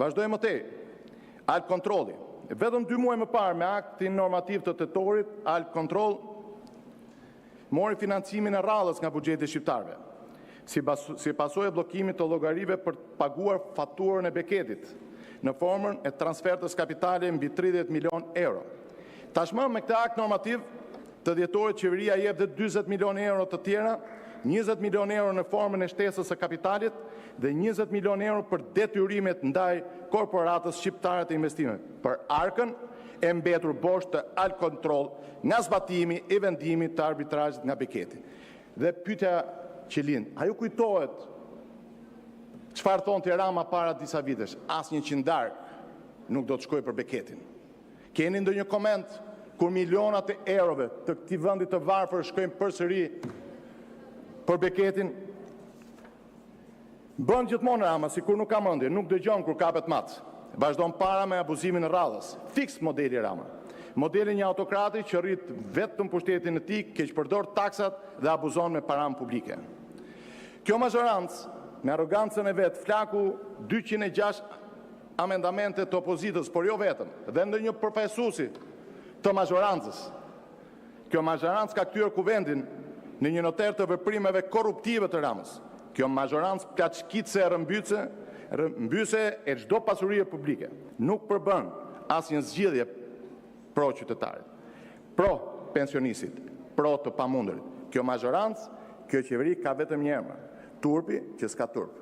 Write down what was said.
Vazhdoj më tej. Alt kontrolli. Vetëm 2 muaj më parë me aktin normativ të tetorit, Alt Kontroll mori financimin e rrallës nga buxheti shqiptarëve, si pasojë e bllokimit të llogarive për të paguar faturën e Beketit në formën e transfertës kapitale mbi 30 milion euro. Tashmë me këtë akt normativ të dhjetorit qeveria jep dhe 40 milion euro të tjera, 20 milion euro në formën e shtesës së kapitalit dhe 20 milion euro për detyrimet ndaj korporatës shqiptare të investimeve për arkën e mbetur bosh të Alt Kontroll nga zbatimi i vendimit të arbitrazhit nga Beketi. Dhe pyetja që lind, a ju kujtohet çfarë thonte Rama para disa vitesh? Asnjë qindar nuk do të shkojë për Beketin. Keni ndonjë koment kur milionat e eurove të këtij vendi të varfër shkojnë përsëri për Beketin? Bën gjithmonë Rama sikur nuk ka mendje, nuk dëgjon kur kapet mat. Vazhdon para me abuzimin e rrallës. Fiks modeli Rama. Modeli një autokrati që rrit vetëm pushtetin e tij, keq përdor taksat dhe abuzon me paranë publike. Kjo mazhorancë, me arrogancën e vet, flaku 206 amendamente të opozitës, por jo vetëm, dhe ndonjë përfaqësuesi të mazhorancës. Kjo mazhorancë ka kthyer kuvendin në një noter të veprimeve korruptive të Ramës. Kjo mazhorancë plaçkitse rrëmbyse e çdo pasurie publike. Nuk përbën asnjë zgjidhje pro qytetarit, pro pensionistit, pro të pamundurit. Kjo mazhorancë, kjo qeveri ka vetëm një emër: turpi që s'ka turp.